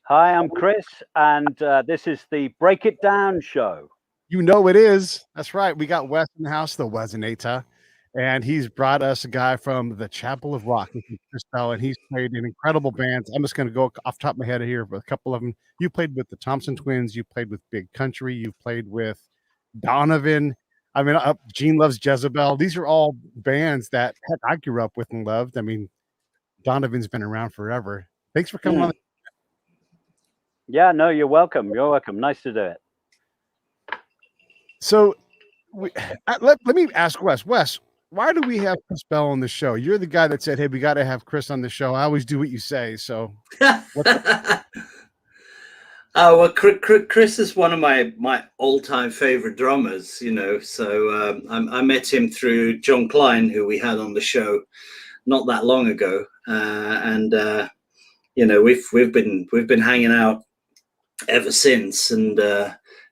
Hi, I'm Chris, and this is the Break It Down show. You know it is. That's right. We got Wes in the house, the Wesanata, and he's brought us a guy from the Chapel of Rock, Chris Bell, and he's played in incredible bands. I'm just going to go off the top of my head here with a couple of them. You played with the Thompson Twins. You played with Big Country. You played with Donovan. I mean, Gene Loves Jezebel. These are all bands that heck, I grew up with and loved. I mean, Donovan's been around forever. Thanks for coming on. Yeah, no, you're welcome. You're welcome. Nice to do it. So let me ask Wes. Wes, why do we have Chris Bell on the show? You're the guy that said, hey, we got to have Chris on the show. I always do what you say. So well, Chris is one of my all-time favorite drummers, you know. So I met him through John Klein, who we had on the show not that long ago, and you know, we've been hanging out ever since, and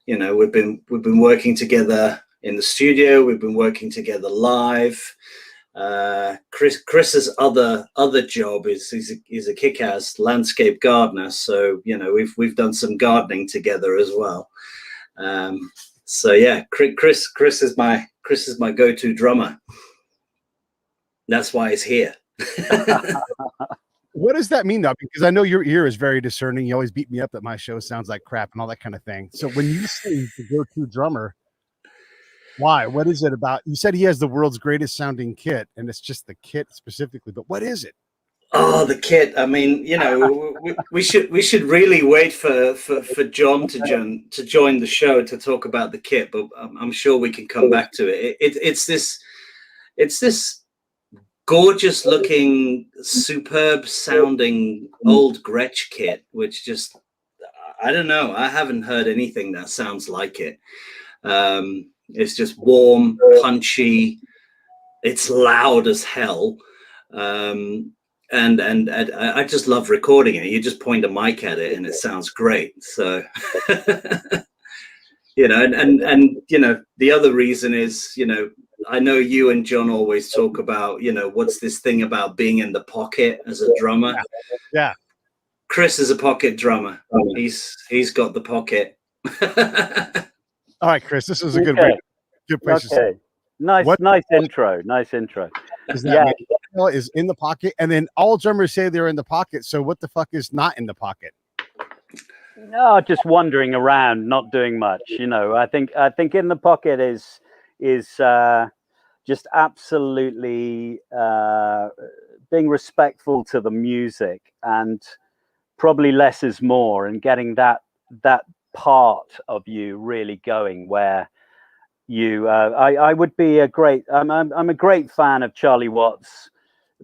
you know, we've been working together in the studio. We've been working together live. Chris's other job is he's a kick-ass landscape gardener. So you know, we've done some gardening together as well. So yeah, Chris is my go-to drummer. That's why he's here. What does that mean, though? Because I know your ear is very discerning. You always beat me up that my show sounds like crap and all that kind of thing. So when you say the go-to drummer, why? What is it about? You said he has the world's greatest sounding kit, and it's just the kit specifically. But what is it? Oh, the kit. I mean, you know, we should really wait for John to join the show to talk about the kit. But I'm sure we can come back to it. It's this gorgeous looking, superb sounding old Gretsch kit, which just, I don't know. I haven't heard anything that sounds like it. It's just warm, punchy. It's loud as hell. And I just love recording it. You just point a mic at it and it sounds great. So, you know, and, you know, the other reason is, you know, I know you and John always talk about, you know, what's this thing about being in the pocket as a drummer? Yeah. Chris is a pocket drummer. He's got the pocket. All right, Chris, this is a good place to start. Nice intro. Nice intro. Is that is in the pocket, and then all drummers say they're in the pocket. So what the fuck is not in the pocket? No, just wandering around, not doing much. You know, I think in the pocket is just absolutely being respectful to the music, and probably less is more, and getting that part of you really going where you I would be a great I'm a great fan of Charlie Watts,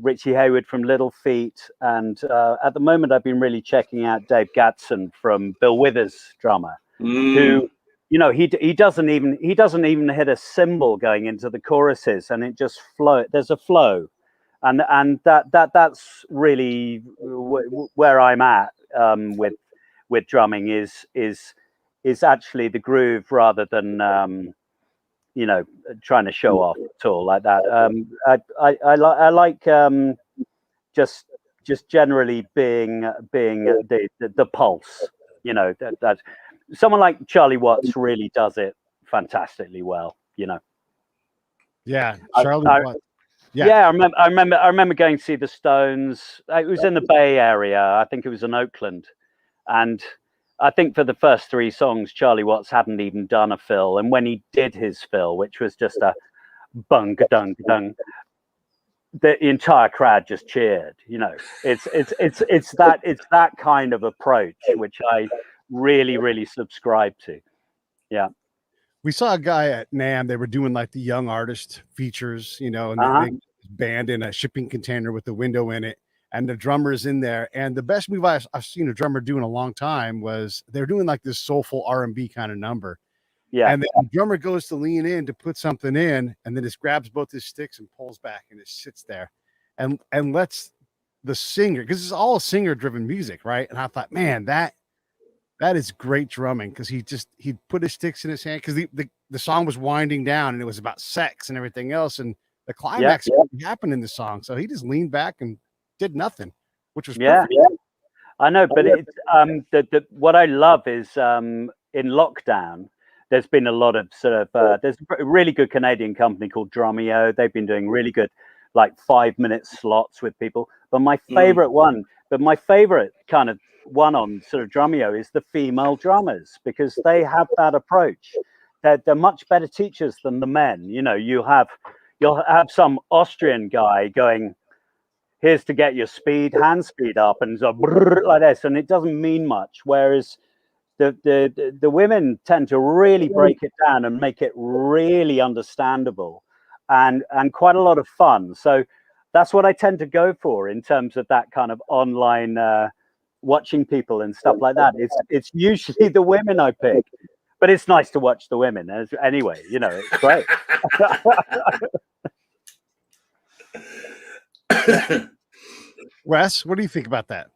Richie Hayward from Little Feat, and at the moment I've been really checking out Dave Gadsden from Bill Withers' drummer, who, you know, he doesn't even hit a cymbal going into the choruses, and it just flow. There's a flow, and that's really where I'm at with drumming is actually the groove rather than you know, trying to show off at all like that. I like just generally being the pulse. You know, that someone like Charlie Watts really does it fantastically well. You know. Yeah, Charlie Watts. Yeah, I remember going to see the Stones. It was in the Bay Area. I think it was in Oakland, and I think for the first 3 songs, Charlie Watts hadn't even done a fill, and when he did his fill, which was just a bung dung dung, the entire crowd just cheered. You know, it's that kind of approach which I really subscribe to. Yeah. We saw a guy at NAMM. They were doing like the young artist features, you know, and they band in a shipping container with the window in it, and the drummer's in there. And the best move I've seen a drummer do in a long time was they're doing like this soulful R&B kind of number. Yeah. And then the drummer goes to lean in to put something in, and then just grabs both his sticks and pulls back and just sits there and lets the singer, because it's all singer driven music, right? And I thought, man, that is great drumming, because he put his sticks in his hand, because the song was winding down and it was about sex and everything else, and the climax happened in the song. So he just leaned back and did nothing, which was perfect. I know, but it's what I love is in lockdown. There's been a lot of sort of there's a really good Canadian company called Drumeo. They've been doing really good, like 5-minute slots with people. But my favorite kind of one on sort of Drumeo is the female drummers, because they have that approach. They're much better teachers than the men. You know, you'll have some Austrian guy going, here's to get your hand speed up, and so like this, and it doesn't mean much. Whereas the women tend to really break it down and make it really understandable and quite a lot of fun. So that's what I tend to go for in terms of that kind of online watching people and stuff like that. It's usually the women I pick, but it's nice to watch the women anyway. You know, it's great. Wes, what do you think about that?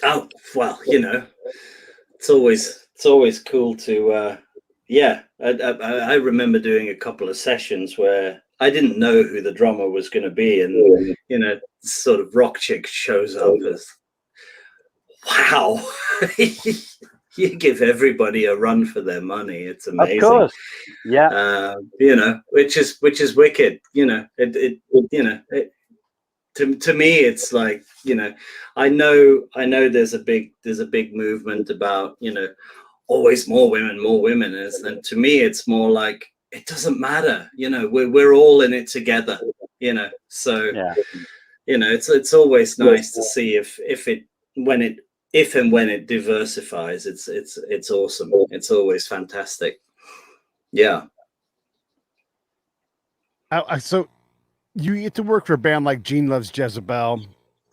Oh, well, you know, it's always cool to I remember doing a couple of sessions where I didn't know who the drummer was going to be, and you know, sort of rock chick shows up as, wow. You give everybody a run for their money. It's amazing. Of course. Yeah. You know, which is wicked. You know, to me, it's like, you know, I know there's a big movement about, you know, always more women, and to me, it's more like, it doesn't matter. You know, we're all in it together. You know, so yeah. You know, it's always nice to see if and when it diversifies. It's awesome. It's always fantastic. Yeah. So you get to work for a band like Gene Loves Jezebel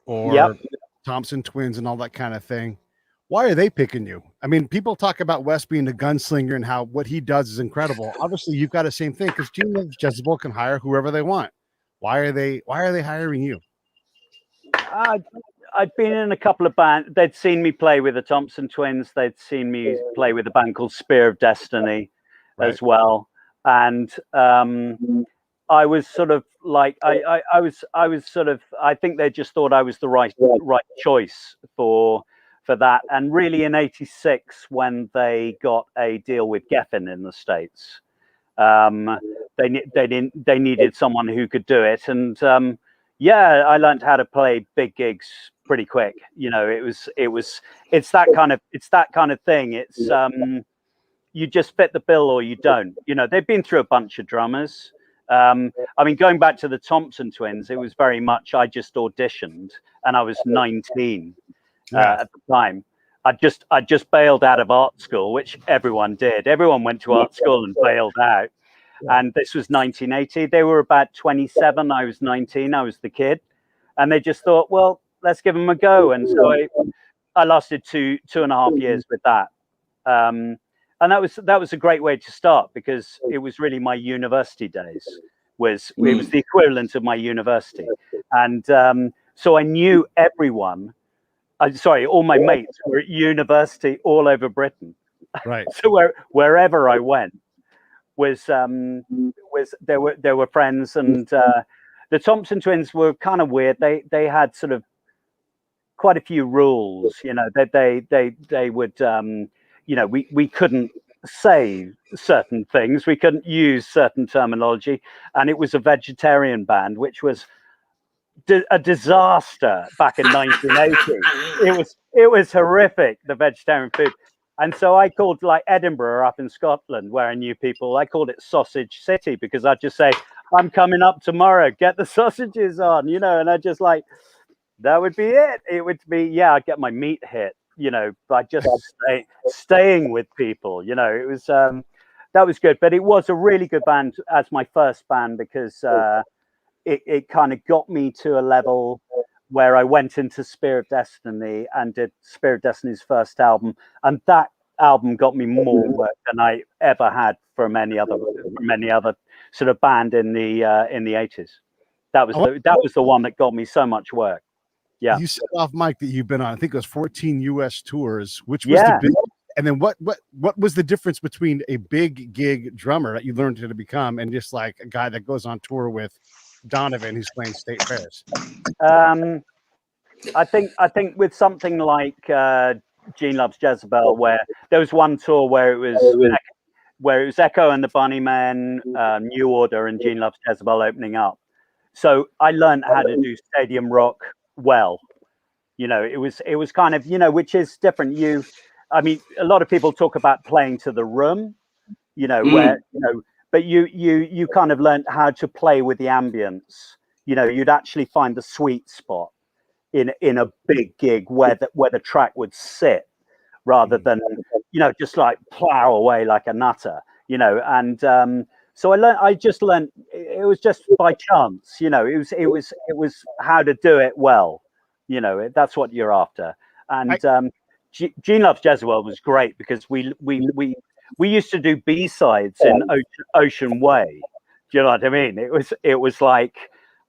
or Thompson Twins and all that kind of thing. Why are they picking you? I mean, people talk about Wes being a gunslinger and how what he does is incredible. Obviously, you've got the same thing, because Gene Loves Jezebel can hire whoever they want. Why are they hiring you? I'd been in a couple of bands. They'd seen me play with the Thompson Twins. They'd seen me play with a band called Spear of Destiny as well. And I was sort of like, I was sort of, I think they just thought I was the right choice for that. And really in '86, when they got a deal with Geffen in the States, they needed someone who could do it. And I learned how to play big gigs pretty quick. You know, it's that kind of thing. It's you just fit the bill or you don't. You know, they've been through a bunch of drummers. I mean, going back to the Thompson Twins, it was very much, I just auditioned, and I was 19 at the time. I just bailed out of art school, which everyone did. Everyone went to art school and bailed out. And this was 1980. They were about 27. I was 19. I was the kid. And they just thought, well, let's give them a go. And so I lasted two and a half years with that. And that was a great way to start, because it was really my university days. It was the equivalent of my university. And so I knew everyone. All my mates were at university all over Britain. Right. So wherever I went, there were friends. And the Thompson Twins were kind of weird. They had sort of quite a few rules. You know, they would you know, we couldn't say certain things, we couldn't use certain terminology, and it was a vegetarian band, which was a disaster back in 1980. It was horrific, the vegetarian food. And so I called, like, Edinburgh up in Scotland, where I knew people, I called it Sausage City, because I'd just say, I'm coming up tomorrow, get the sausages on, you know, and I just like, that would be it. It would be, I'd get my meat hit, you know, by just staying with people, you know. It was, that was good. But it was a really good band as my first band, because it kind of got me to a level where I went into Spear of Destiny and did Spear of Destiny's first album, and that album got me more work than I ever had from any other sort of band in the 80s. That was the one that got me so much work. Yeah. You said off mic that you've been on, I think it was 14 US tours, which was the big. And then what was the difference between a big gig drummer that you learned to become and just like a guy that goes on tour with Donovan who's playing state fairs? I think with something like Gene Loves Jezebel, where there was one tour where it was Echo and the Bunnymen, New Order, and Gene Loves Jezebel opening up. So I learned how to do stadium rock well. You know, it was kind of, you know, which is different. I mean, a lot of people talk about playing to the room, you know, where, you know, but you kind of learned how to play with the ambience. You know, you'd actually find the sweet spot in a big gig where the track would sit rather than, you know, just like plow away like a nutter, you know. And so I just learned, it was just by chance, you know, it was how to do it well, you know. That's what you're after. And Gene Loves Jezebel was great because we used to do B-sides in Ocean Way. Do you know what I mean? It was like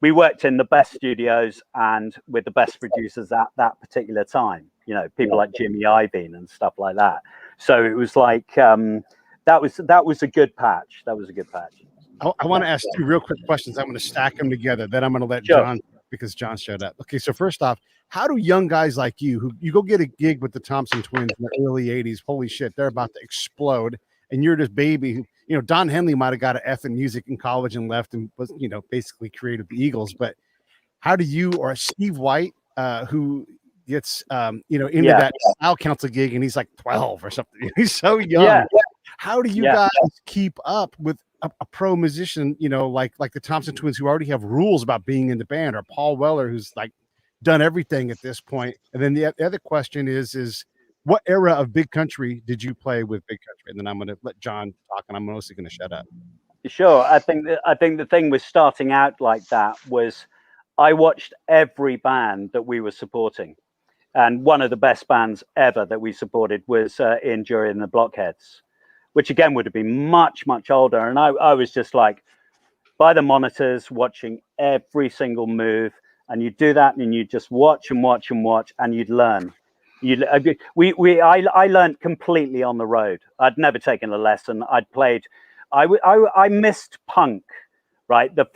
we worked in the best studios and with the best producers at that particular time. You know, people like Jimmy Iovine and stuff like that. So it was like that was a good patch. That was a good patch. I want to ask two real quick questions. I'm going to stack them together. Then I'm going to let Sure. John, because John showed up. Okay, so first off, how do young guys like you, who you go get a gig with the Thompson Twins in the early '80s? Holy shit, they're about to explode, and you're this baby who, you know, Don Henley might have got an F in music in college and left and was, you know, basically created the Eagles. But how do you, or Steve White, who gets you know, into that style council gig and he's like 12 or something, he's so young. Yeah. How do you guys keep up with a pro musician, you know, like the Thompson Twins, who already have rules about being in the band, or Paul Weller, who's like done everything at this point? And then the other question is what era of Big Country did you play with Big Country? And then I'm going to let John talk, and I'm mostly going to shut up. Sure. I think the thing with starting out like that was I watched every band that we were supporting, and one of the best bands ever that we supported was in Jury and the Blockheads, which again would have been much older. And I was just like by the monitors watching every single move, and you do that and you just watch and watch and watch, and you'd learn. I learned completely on the road. I'd never taken a lesson. I'd played. I missed punk, right? The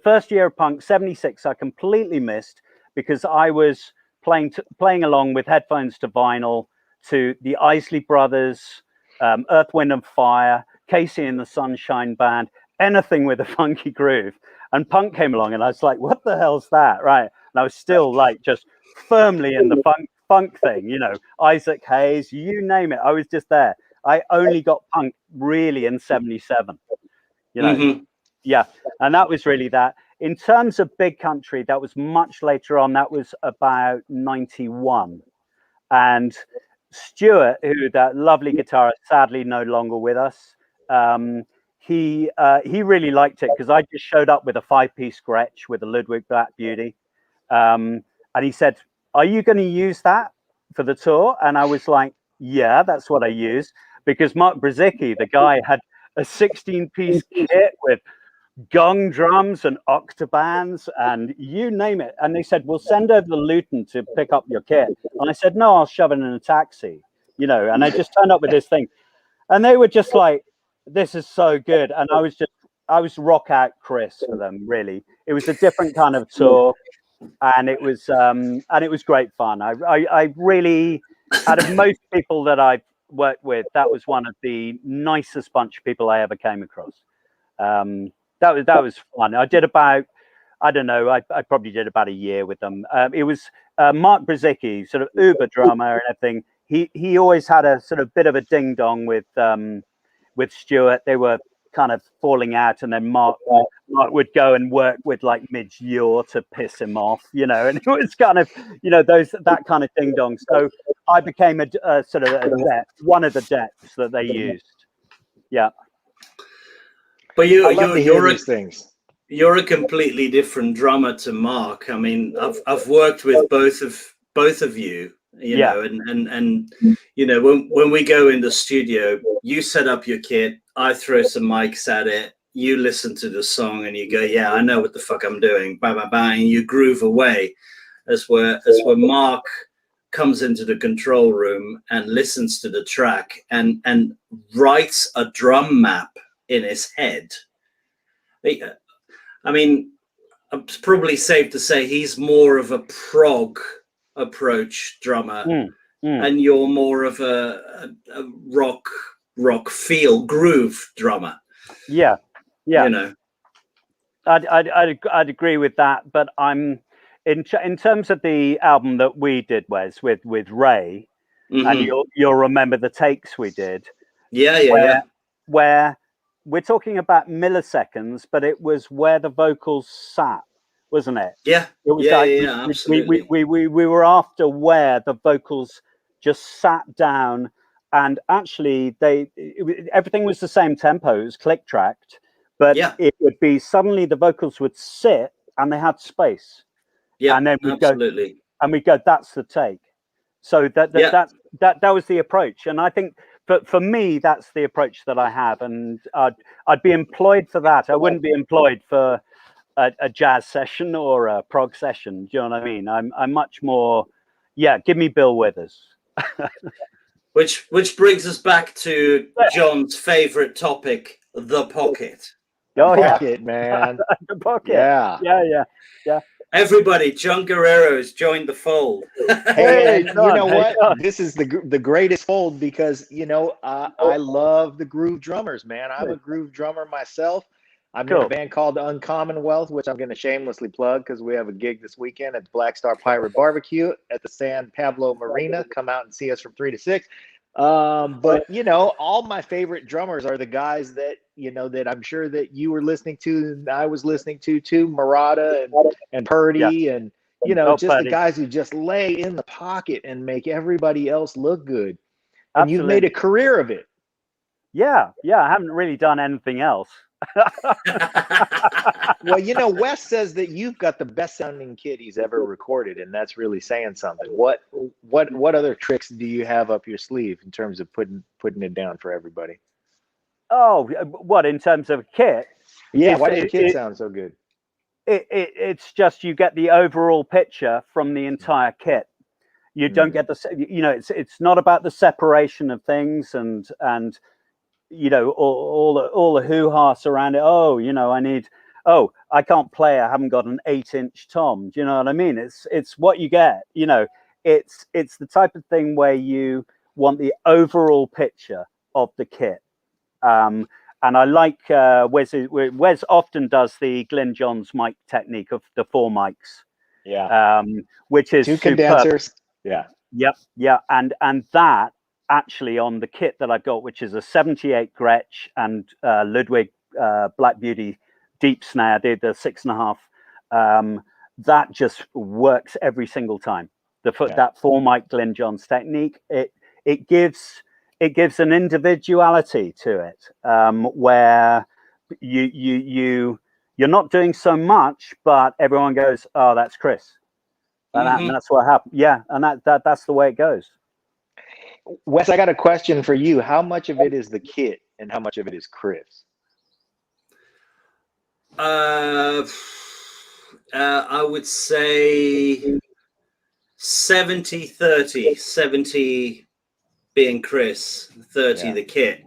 first year of punk, '76, I completely missed because I was playing along with headphones to vinyl to the Isley Brothers, Earth, Wind and Fire, Casey and the Sunshine Band, anything with a funky groove. And punk came along and I was like, what the hell's that? Right. And I was still like just firmly in the funk thing, you know, Isaac Hayes, you name it. I was just there. I only got punk really in '77, you know. Yeah. And that was really that. In terms of Big Country, that was much later on. That was about 91. And Stuart, who that lovely guitarist, sadly no longer with us, he really liked it because I just showed up with a 5-piece Gretsch with a Ludwig Black Beauty. And he said, are you going to use that for the tour? And I was like, yeah, that's what I use. Because Mark Brzezicki, the guy, had a 16-piece kit with gong drums and octobands and you name it. And they said, we'll send over the Luton to pick up your kit. And I said, no, I'll shove it in a taxi, you know. And I just turned up with this thing. And they were just like, this is so good. And I was rock out Chris for them, really. It was a different kind of tour. And it was great fun. I really, out of most people that I've worked with, that was one of the nicest bunch of people I ever came across. That was fun. I did about, I don't know, I probably did about a year with them. It was Mark Brzezicki, sort of uber drummer and everything. He always had a sort of bit of a ding dong with Stuart. They were kind of falling out, and then Mark would go and work with like Midge Ure to piss him off, you know. And it was kind of, you know, that kind of ding dong. So I became a sort of one of the decks that they used. Yeah. But you're a completely different drummer to Mark. I mean, I've worked with both of you, you know, and you know, when we go in the studio, you set up your kit, I throw some mics at it, you listen to the song and you go, yeah, I know what the fuck I'm doing, bang, bang, bang, and you groove away. As where Mark comes into the control room and listens to the track and writes a drum map in his head. I mean, it's probably safe to say he's more of a prog approach drummer, Mm. and you're more of a rock feel groove drummer. Yeah. You know, I'd agree with that, but I'm in terms of the album that we did, Wes, with Raie, and you'll remember the takes we did. Yeah. Where we're talking about milliseconds, but it was where the vocals sat, wasn't it? Yeah. It was Absolutely. we were after where the vocals just sat down, and actually everything was the same tempo, it was click tracked, but it would be suddenly the vocals would sit and they had space. Yeah, and then we'd absolutely. go, that's the take. So that was the approach, and I think for me that's the approach that I have, and I'd be employed for that. I wouldn't be employed for a jazz session or a prog session. Do you know what I mean? I'm much more, give me Bill Withers. Which brings us back to John's favorite topic, the pocket. Oh, pocket, man. The pocket. Yeah. Everybody, John Guerrero has joined the fold. Hey, and you know what? This is the greatest fold because, you know, I love the groove drummers, man. I'm a groove drummer myself. I'm in a band called Uncommonwealth, which I'm going to shamelessly plug because we have a gig this weekend at Black Star Pirate Barbecue at the San Pablo Marina. Come out and see us from 3 to 6. But, you know, all my favorite drummers are the guys that, you know, that I'm sure that you were listening to and I was listening to too, Murata and Purdy and, you know, just the guys who just lay in the pocket and make everybody else look good. And you've made a career of it. Yeah. I haven't really done anything else. Well, you know, Wes says that you've got the best sounding kit he's ever recorded, and that's really saying something. What other tricks do you have up your sleeve in terms of putting it down for everybody? Oh, what, in terms of kit? Yeah, why does the kit sound so good? It's just you get the overall picture from the entire kit. You don't get you know, it's not about the separation of things and you know, all the hoo-ha surround it. Oh, you know, I can't play. I haven't got an 8-inch tom. Do you know what I mean? It's what you get. You know, it's the type of thing where you want the overall picture of the kit. And I like Wes often does the Glyn Johns mic technique of the 4 mics. Yeah. Which is 2 condensers. Yeah. Yep. And that actually on the kit that I've got, which is a 78 Gretsch and Ludwig Black Beauty deep snare, the 6.5, that just works every single time. That 4 mic Glyn Johns technique, it gives an individuality to it, where you're not doing so much, but everyone goes, oh, that's Chris. And that's what happened. Yeah, and that's the way it goes. Wes, I got a question for you. How much of it is the kit and how much of it is Chris? I would say 70-30, 70 being Chris, 30 the kit.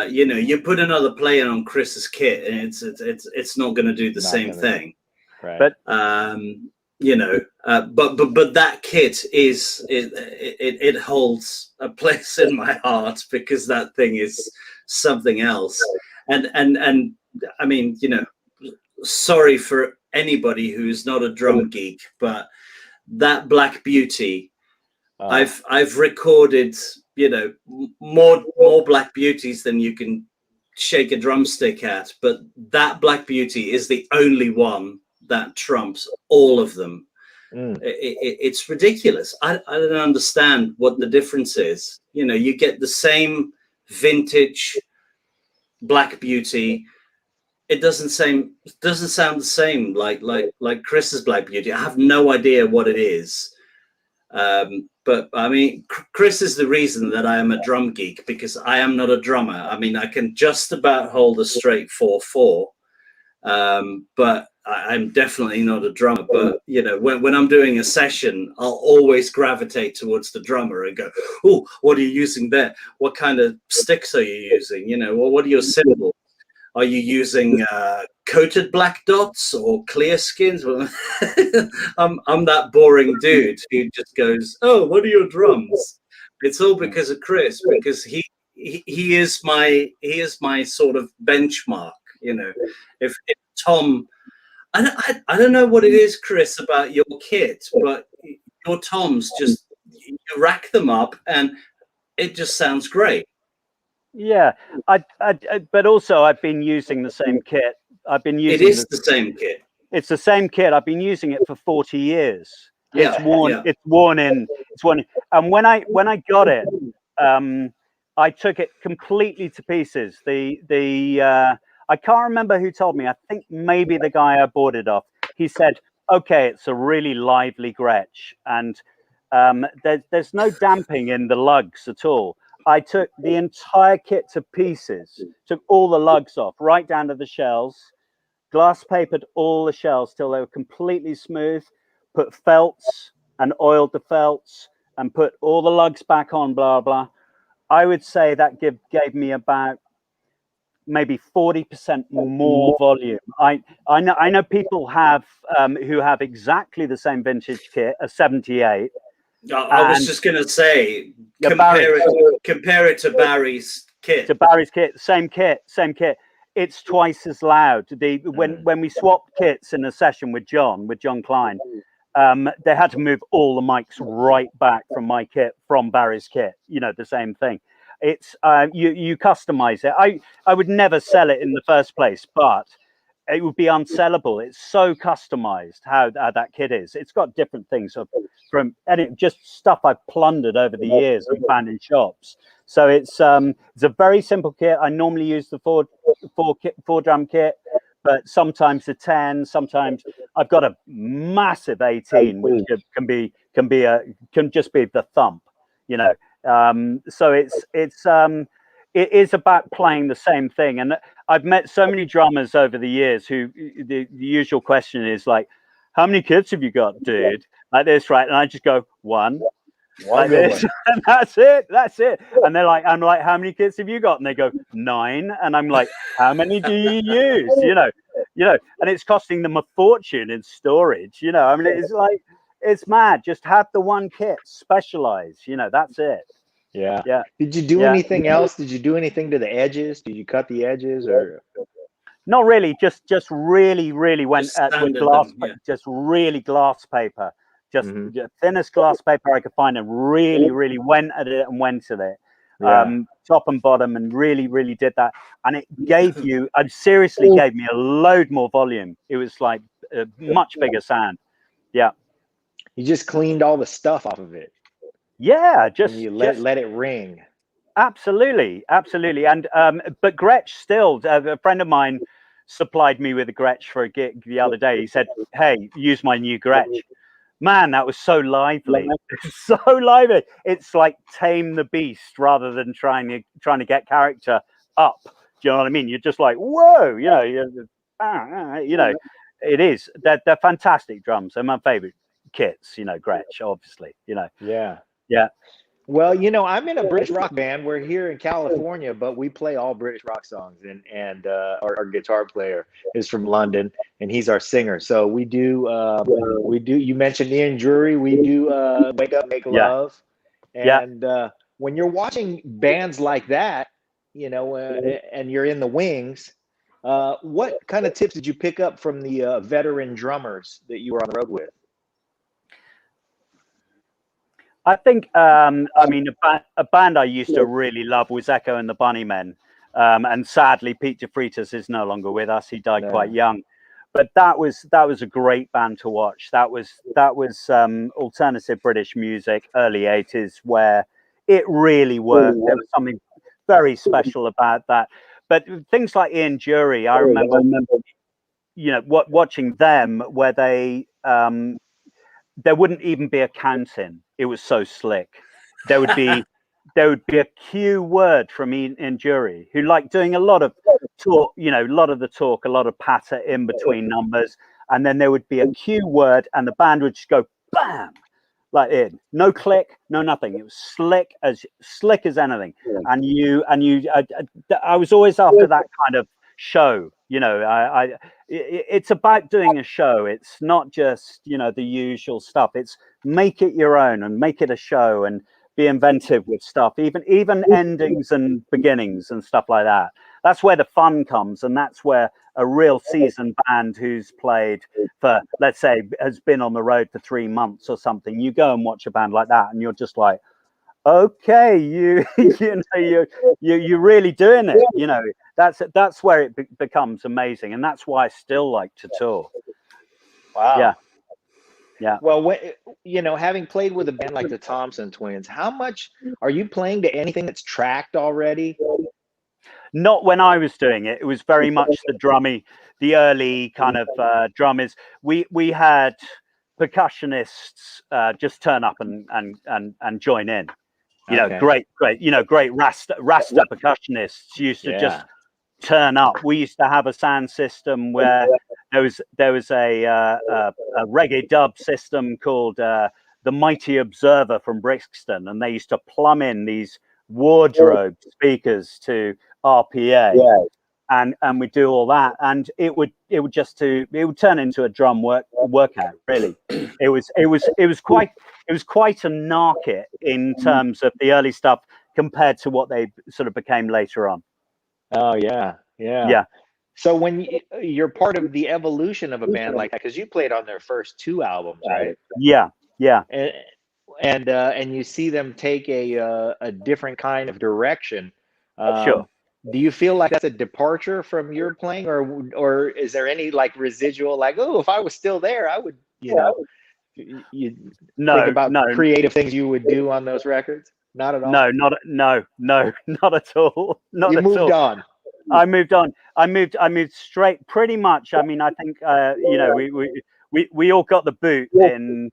You know, you put another player on Chris's kit and it's not going to do the same thing. Right. But you know, but that kit it holds a place in my heart because that thing is something else. And I mean, you know, sorry for anybody who's not a drum geek, but that Black Beauty, I've recorded, you know, more Black Beauties than you can shake a drumstick at, but that Black Beauty is the only one that trumps all of them. It's ridiculous. I don't understand what the difference is. You know, you get the same vintage Black Beauty. It doesn't sound the same like Chris's Black Beauty. I have no idea what it is. But I mean, Chris is the reason that I am a drum geek, because I am not a drummer. I mean, I can just about hold a straight 4/4, but I'm definitely not a drummer. But you know, when I'm doing a session, I'll always gravitate towards the drummer and go, "Oh, what are you using there? What kind of sticks are you using? You know, well, what are your cymbals? Are you using coated black dots or clear skins. I'm that boring dude who just goes, "Oh, what are your drums?" It's all because of Chris, because he is my sort of benchmark. You know, if Tom, I don't know what it is, Chris, about your kit, but your toms just, you rack them up and it just sounds great. Yeah, but also I've been using the same kit. I've been using. It is the same kit. It's the same kit. I've been using it for 40 years. Yeah, it's worn. yeah. It's worn in. It's worn. And when I got it, I took it completely to pieces. I can't remember who told me. I think maybe the guy I bought it off. He said, "Okay, it's a really lively Gretsch, and there's no damping in the lugs at all." I took the entire kit to pieces, took all the lugs off, right down to the shells, glass papered all the shells till they were completely smooth, put felts and oiled the felts and put all the lugs back on, blah, blah. I would say that gave me about maybe 40% more volume. I know people have who have exactly the same vintage kit, a 78. I was just going to say, compare it to Barry's kit. To Barry's kit, same kit. It's twice as loud. When we swapped kits in a session with John Klein, they had to move all the mics right back from my kit, from Barry's kit. You know, the same thing. It's you customize it. I would never sell it in the first place, but it would be unsellable. It's so customized how that kit is. It's got different things just stuff I've plundered over the years and found in shops. So it's a very simple kit. I normally use the four drum kit, but sometimes the 10. Sometimes I've got a massive 18, which can just be the thump, you know. So it is about playing the same thing. And I've met so many drummers over the years who the usual question is like, "How many kits have you got, dude?" Like this, right? And I just go, one like this, and that's it. And they're like, I'm like, "How many kits have you got?" And they go, 9. And I'm like, "How many do you use?" You know, and it's costing them a fortune in storage. You know, I mean, it's like, it's mad. Just have the one kit, specialize. You know, that's it. Yeah. Yeah. Did you do anything else? Did you do anything to the edges? Did you cut the edges or? Not really. Just really went with glass. Just really glass paper. Just the thinnest glass paper I could find, and really went at it and went at it, top and bottom, and really did that. And it gave you, seriously gave me a load more volume. It was like a much bigger sound. Yeah. You just cleaned all the stuff off of it. Yeah, just let it ring. Absolutely. And but Gretsch still, a friend of mine supplied me with a Gretsch for a gig the other day. He said, "Hey, use my new Gretsch." Man, that was so lively. So lively. It's like tame the beast rather than trying to get character up. Do you know what I mean? You're just like, whoa, you know, it is. They're fantastic drums. They're my favorite kits, you know, Gretsch, obviously, you know. Yeah. Yeah. Well, you know, I'm in a British rock band. We're here in California, but we play all British rock songs. And our guitar player is from London, and he's our singer. So we do. You mentioned Ian Drury. We do "Wake Up, Make Love." And when you're watching bands like that, you know, and you're in the wings, what kind of tips did you pick up from the veteran drummers that you were on the road with? I think, I mean, a band I used to really love was Echo and the Bunnymen. And sadly, Pete DeFreitas is no longer with us. He died quite young. But that was a great band to watch. That was alternative British music, early 80s, where it really worked. There was something very special about that. But things like Ian Drury, I remember, you know, watching them where there wouldn't even be a count-in. It was so slick. There would be a cue word from Ian Drury, who liked doing a lot of talk, you know, a lot of the talk, a lot of patter in between numbers, and then there would be a cue word, and the band would just go bam, like it. No click, no nothing. It was slick as anything. And I was always after that kind of show You know, it's about doing a show. It's not just, you know, the usual stuff. It's make it your own and make it a show and be inventive with stuff, even endings and beginnings and stuff like that. That's where the fun comes, and that's where a real seasoned band who's played for, let's say, has been on the road for 3 months or something, you go and watch a band like that and you're just like, okay, you know, you're really doing it. You know, that's where it becomes amazing, and that's why I still like to tour. Wow. Yeah. Well, you know, having played with a band like the Thompson Twins, how much are you playing to anything that's tracked already? Not when I was doing it. It was very much the early kind of drummers. We had percussionists just turn up and join in. You know, great, you know, great Rasta percussionists used to just turn up. We used to have a sound system where there was a reggae dub system called the Mighty Observer from Brixton, and they used to plumb in these wardrobe speakers to RPA, and we do all that, and it would turn into a drum workout. Really, it was quite a market in terms of the early stuff compared to what they sort of became later on. Oh yeah. So when you're part of the evolution of a band like that, because you played on their first 2 albums, right? Yeah. And you see them take a different kind of direction. Sure. Do you feel like that's a departure from your playing, or is there any like residual, like, oh, if I was still there, I would, you know, you think about creative things you would do on those records? Not at all. No, not at all. You moved on. I moved on. I moved straight, pretty much. I mean, I think you know, we all got the boot in.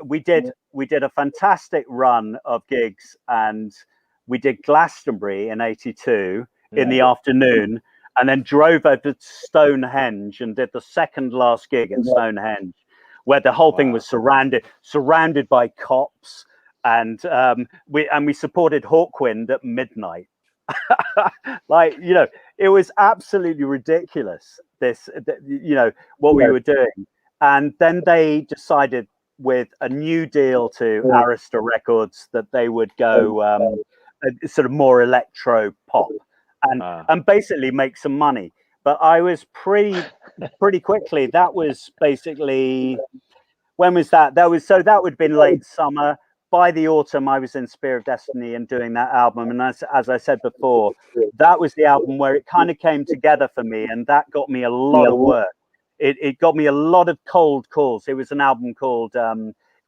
We did a fantastic run of gigs, and we did Glastonbury in '82 in the afternoon, and then drove over to Stonehenge and did the second last gig at Stonehenge, where the whole thing was surrounded by cops, and we supported Hawkwind at midnight. Like, you know, it was absolutely ridiculous, you know, what we were doing. And then they decided with a new deal to Arista Records that they would go sort of more electro pop and basically make some money. But I was pretty quickly, that was basically, when was that? That would have been late summer. By the autumn, I was in Spear of Destiny and doing that album. And as I said before, that was the album where it kind of came together for me. And that got me a lot of work. It got me a lot of cold calls. It was an album called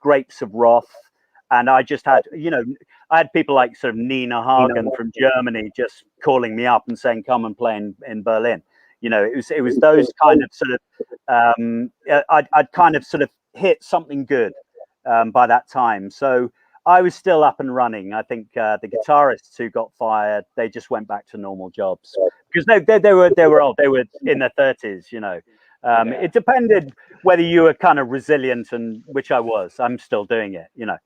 Grapes of Wrath. And I just had, you know, I had people like sort of Nina Hagen from Germany just calling me up and saying, come and play in Berlin. You know, it was those kind of sort of, I'd kind of sort of hit something good by that time. So I was still up and running. I think the guitarists who got fired, they just went back to normal jobs because they were old. They were in their 30s, you know. It depended whether you were kind of resilient, and which I was. I'm still doing it, you know.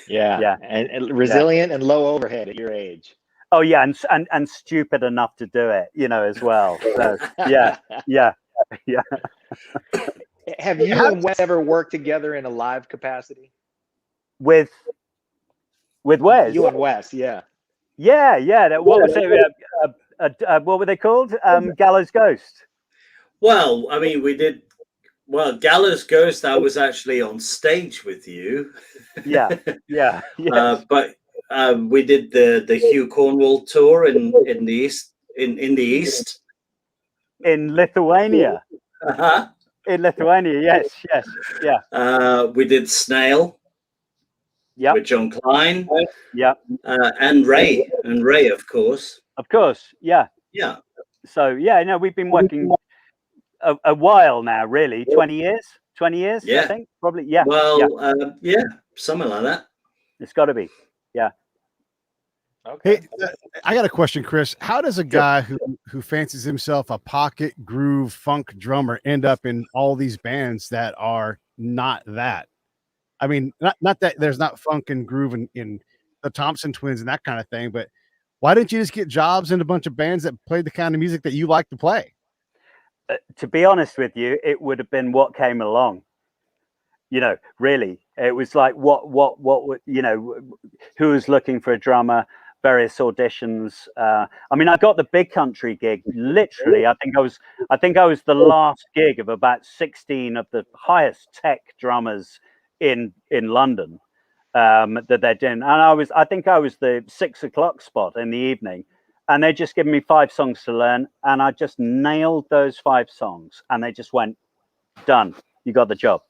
Yeah. And resilient and low overhead at your age. Oh yeah, and stupid enough to do it, you know, as well. So yeah. Have you and Wes ever worked together in a live capacity? With Wes? You and Wes, yeah. What was it? What were they called? Gallows Ghost. Well, I mean, we did. Well, Gallows Ghost, I was actually on stage with you. Yeah. But we did the Hugh Cornwall tour in the east. In the east. In Lithuania. Uh-huh. In Lithuania, yes, yeah. We did Snail. Yeah. With John Klein. Yeah. And Raie, of course. Of course, yeah. Yeah. So yeah, no, we've been working a while now, really. 20 years. 20 years, yeah. I think, probably. Yeah. Well, yeah, something like that. It's got to be. Yeah. Okay. Hey, I got a question, Chris. How does a guy who fancies himself a pocket groove funk drummer end up in all these bands that are not that? I mean, not that there's not funk and groove in the Thompson Twins and that kind of thing, but why didn't you just get jobs in a bunch of bands that played the kind of music that you like to play? to be honest with you, it would have been what came along. You know, really, it was like what, you know, who was looking for a drummer, various auditions. I mean, I got the Big Country gig. Literally, I think I was the last gig of about 16 of the highest tech drummers in London that they're doing, and I think I was the 6 o'clock spot in the evening, and they just given me 5 songs to learn, and I just nailed those 5 songs, and they just went, done. You got the job.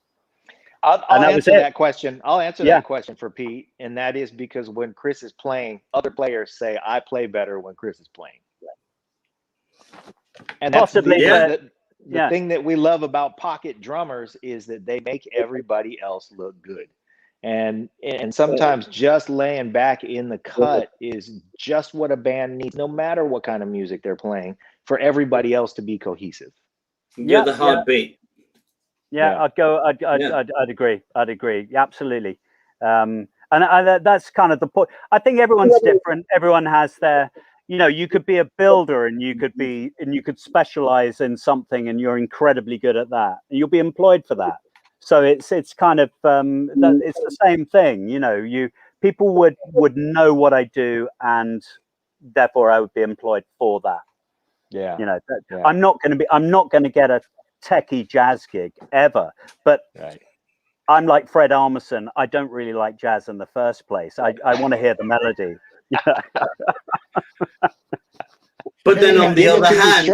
I'll answer that question. I'll answer that question for Pete, and that is because when Chris is playing, other players say, I play better when Chris is playing. And that's possibly the thing that we love about pocket drummers is that they make everybody else look good. And sometimes just laying back in the cut is just what a band needs, no matter what kind of music they're playing, for everybody else to be cohesive. You're the heartbeat. Yeah, I'd agree. I'd agree. Absolutely. And that's kind of the point. I think everyone's different. Everyone has their, you know, you could be a builder and you could specialize in something and you're incredibly good at that. And you'll be employed for that. So it's kind of, it's the same thing. You know, people would know what I do and therefore I would be employed for that. Yeah. You know, I'm not going to get a techie jazz gig ever, but I'm like Fred Armisen. I don't really like jazz in the first place. I want to hear the melody. But then on the other hand,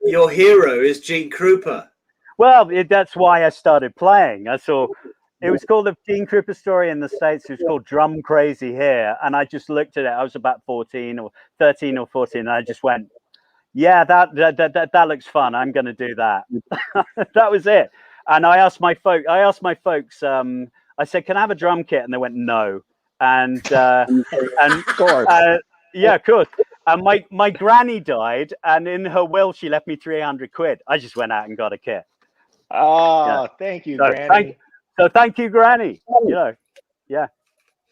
your hero is Gene Krupa. Well, that's why I started playing. I saw it was called the Gene Krupa Story in the States. It was called Drum Crazy here, and I just looked at it. I was about 13 or 14, and I just went, yeah, that looks fun. I'm going to do that. That was it. And I asked my folks. I said, "Can I have a drum kit?" And they went, "No." And of course, yeah, of course. And my granny died, and in her will, she left me 300 quid. I just went out and got a kit. Oh, thank you, Granny. Thank you, Granny. You know, yeah.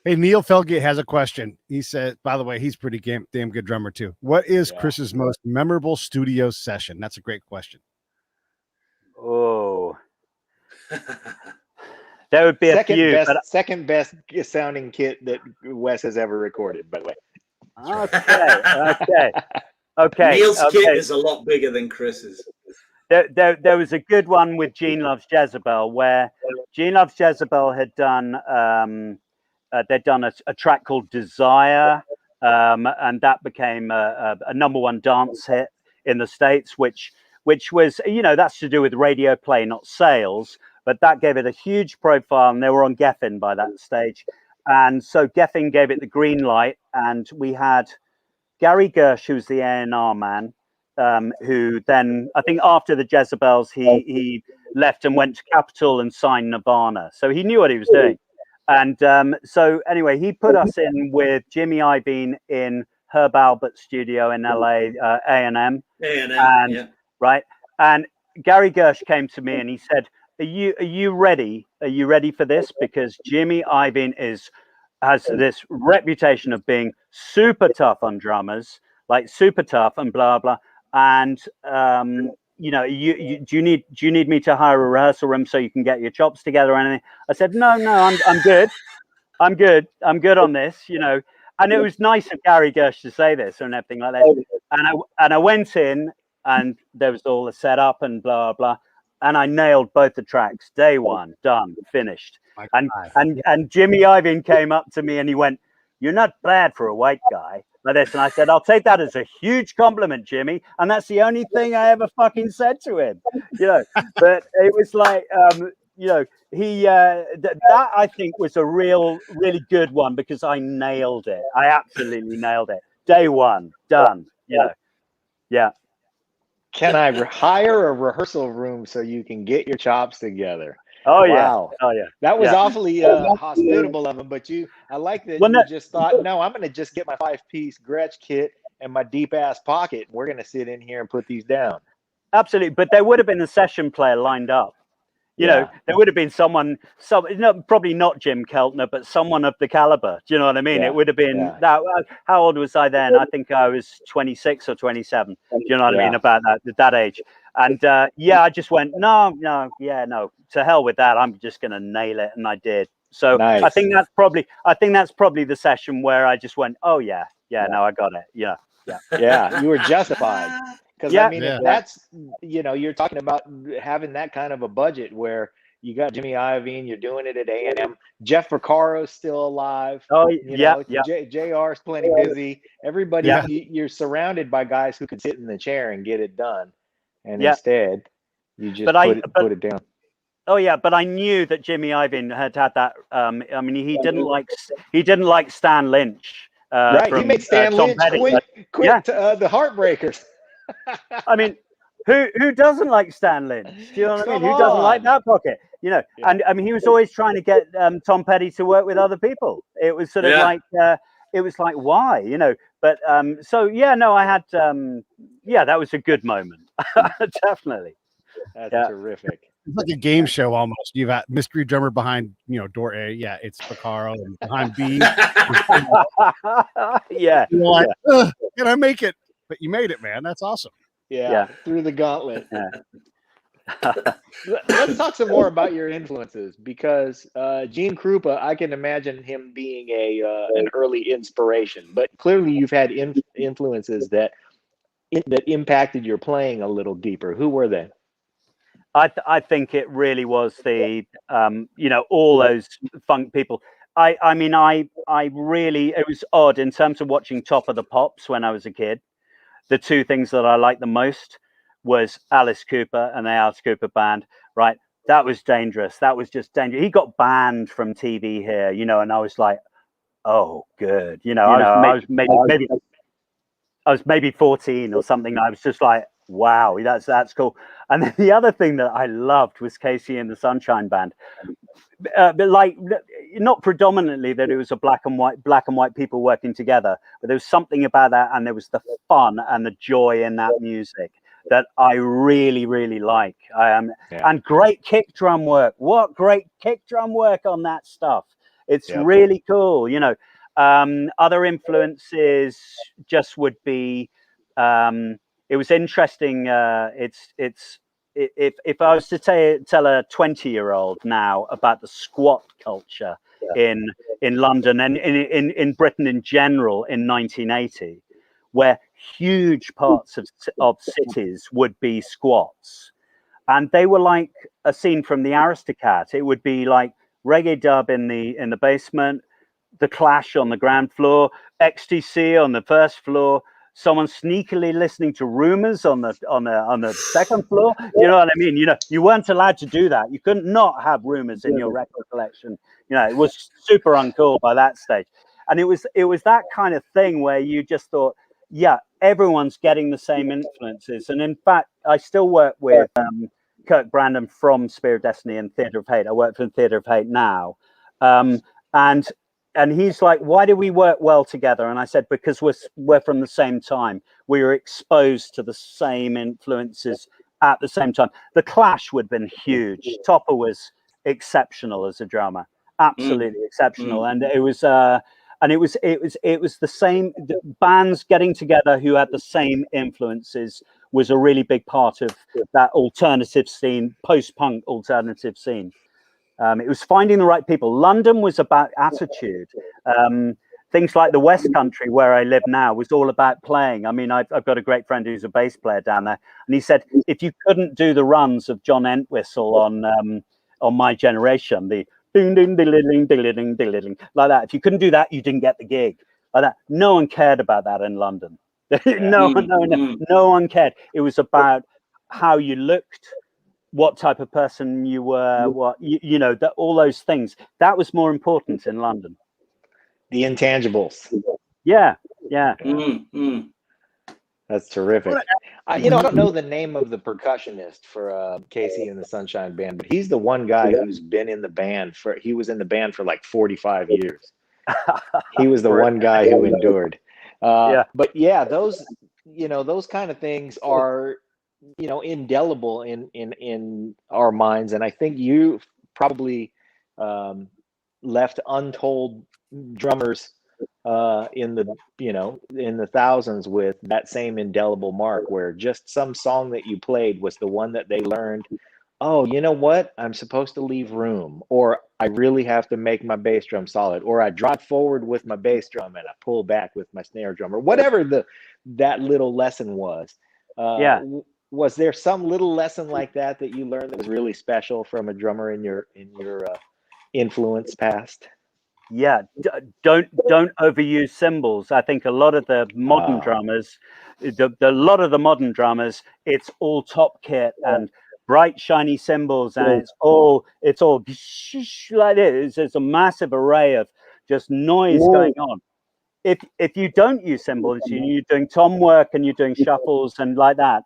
Hey, Neil Felgate has a question. He said, by the way, he's pretty damn good drummer too. What is Chris's most memorable studio session? That's a great question. Oh, there would be second best sounding kit that Wes has ever recorded, by the way. Okay. Neil's kit is a lot bigger than Chris's. There was a good one with Gene Loves Jezebel, where Gene Loves Jezebel had done they'd done a track called Desire, and that became a #1 dance hit in the States, which was, you know, that's to do with radio play, not sales, but that gave it a huge profile, and they were on Geffen by that stage. And so Geffen gave it the green light, and we had Gary Gersh, who's the A&R man, who then, I think after the Jezebels, he left and went to Capitol and signed Nirvana. So he knew what he was doing. And so anyway, he put us in with Jimmy Iovine in Herb Albert's studio in LA, A&M. A&M, right. And Gary Gersh came to me and he said, Are you ready? Are you ready for this? Because Jimmy Iovine has this reputation of being super tough on drummers, like super tough and blah blah. And you know, do you need me to hire a rehearsal room so you can get your chops together or anything? I said, no, I'm good. I'm good on this, you know. And it was nice of Gary Gersh to say this and everything like that. And I went in and there was all the setup and blah blah. And I nailed both the tracks. Day one, done, finished. And Jimmy Iovine came up to me and he went, "You're not bad for a white guy," like this. And I said, "I'll take that as a huge compliment, Jimmy." And that's the only thing I ever fucking said to him, you know. But it was like, you know, he that I think was a really good one because I nailed it. I absolutely nailed it. Day one, done. You know, yeah. Can I hire a rehearsal room so you can get your chops together? Oh, wow. Yeah. Oh, yeah. That was awfully hospitable of him. But I like that you just thought, no, I'm going to just get my 5-piece Gretsch kit and my deep ass pocket. We're going to sit in here and put these down. Absolutely. But there would have been a session player lined up. You know, there would have been probably not Jim Keltner, but someone of the caliber. Do you know what I mean? It would have been that. How old was I then? I think I was 26 or 27. Do you know what I mean? About that age. And yeah, I just went, no, to hell with that. I'm just going to nail it. And I did. So nice. I think that's probably the session where I just went, oh yeah, no, I got it. Yeah, you were justified. Because Yeah, I mean, if that's, you're talking about having that kind of a budget where you got Jimmy Iovine, you're doing it at A&M. Jeff Porcaro's still alive. Oh, JR's plenty busy. Everybody, you're surrounded by guys who could sit in the chair and get it done. And instead, you just put it down. Oh yeah, but I knew that Jimmy Iovine had that. I mean, he didn't like Stan Lynch. Right, he made Stan Lynch quit the Heartbreakers. I mean, who doesn't like Stan Lynch? Do you know what I mean? Who doesn't like that pocket? And I mean, he was always trying to get Tom Petty to work with other people. It was sort of like, it was like, why? But so yeah, no, I had that was a good moment. Definitely. That's terrific. It's like a game show almost. You've got mystery drummer behind, door A. Yeah, it's Porcaro, and behind B. Yeah. You're like, can I make it? But you made it, man. That's awesome. Yeah. Through the gauntlet. Let's talk some more about your influences, because Gene Krupa, I can imagine him being an early inspiration, but clearly you've had influences that impacted your playing a little deeper. Who were they? I think it really was the all those funk people. I mean I really, it was odd in terms of watching Top of the Pops when I was a kid. The two things that I liked the most was Alice Cooper and the Alice Cooper Band. Right, that was dangerous. That was just dangerous. He got banned from TV here, and I was like, oh, good. I was maybe 14 or something. I was just like, wow, that's cool. And then the other thing that I loved was Casey and the Sunshine Band. But like, not predominantly that it was a black and white people working together, but there was something about that, and there was the fun and the joy in that music that I really, really like. And great kick drum work. What great kick drum work on that stuff. It's really cool. Other influences just would be, it was interesting. If I was to tell a 20-year-old now about the squat culture in London and in Britain in general in 1980, where huge parts of cities would be squats, and they were like a scene from the Aristocat. It would be like reggae dub in the basement, the Clash on the ground floor, XTC on the first floor, someone sneakily listening to Rumors on the second floor. You know what I mean? You weren't allowed to do that. You couldn't not have Rumors in your record collection. It was super uncool by that stage. And it was that kind of thing where you just thought, yeah, everyone's getting the same influences. And in fact, I still work with Kirk Brandon from Spear of Destiny and Theatre of Hate. I work for Theatre of Hate now. And he's like, why do we work well together? And I said, because we're from the same time. We were exposed to the same influences at the same time. The Clash would have been huge. Topper was exceptional as a drummer, absolutely exceptional. And it was the same. The bands getting together who had the same influences was a really big part of that alternative scene, post-punk alternative scene. It was finding the right people. London was about attitude. Things like the West Country, where I live now, was all about playing. I mean, I've got a great friend who's a bass player down there, and he said if you couldn't do the runs of John Entwistle on My Generation, the ding ding ding ding ding ding ding like that, if you couldn't do that, you didn't get the gig. Like that, no one cared about that in London. No one cared. It was about how you looked, what type of person you were, what that, all those things. That was more important in London. The intangibles. Yeah. That's terrific. I don't know the name of the percussionist for Casey and the Sunshine Band, but he's the one guy who's been in the band he was in the band for like 45 years. He was the one guy who endured. But yeah, those kind of things are indelible in our minds, and I think you probably left untold drummers in the in the thousands with that same indelible mark, where just some song that you played was the one that they learned. Oh, you know what? I'm supposed to leave room, or I really have to make my bass drum solid, or I drive forward with my bass drum and I pull back with my snare drum, or whatever that little lesson was. Was there some little lesson like that you learned that was really special from a drummer in your influence past? Yeah, don't overuse cymbals. I think a lot of the modern drummers, lot of the modern drummers, it's all top kit and bright shiny cymbals, and it's all like this. There's a massive array of just noise going on. If you don't use cymbals, you're doing tom work and you're doing shuffles and like that.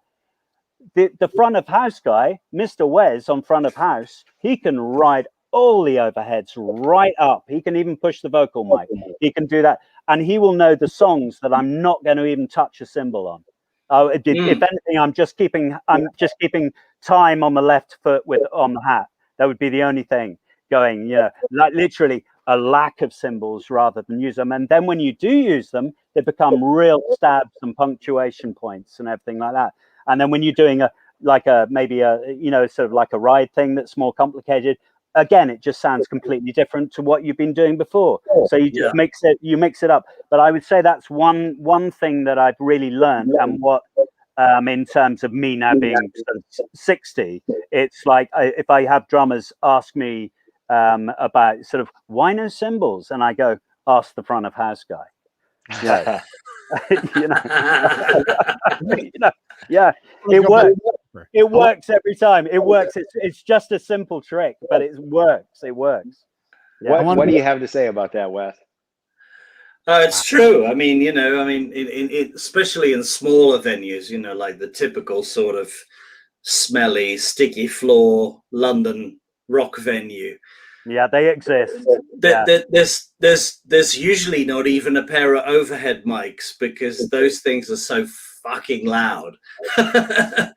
The front of house guy, Mr. Wes on front of house, he can ride all the overheads right up. He can even push the vocal mic. He can do that, and he will know the songs that I'm not going to even touch a cymbal on. If anything, I'm just keeping time on the left foot on the hat. That would be the only thing going. Like literally a lack of cymbals rather than use them. And then when you do use them, they become real stabs and punctuation points and everything like that. And then when you're doing maybe a sort of like a ride thing that's more complicated, again, it just sounds completely different to what you've been doing before. So you just mix it up. But I would say that's one thing that I've really learned, and what in terms of me now being sort of 60, it's like if I have drummers ask me about sort of why no cymbals, and I go, ask the front of house guy. Yeah, it works. It works every time. It works. It's just a simple trick, but it works. It works. Yeah. What do you have to say about that, Wes? It's true. I mean, especially in smaller venues, like the typical sort of smelly, sticky floor London rock venue. Yeah, they exist. There's usually not even a pair of overhead mics, because those things are so fucking loud. Those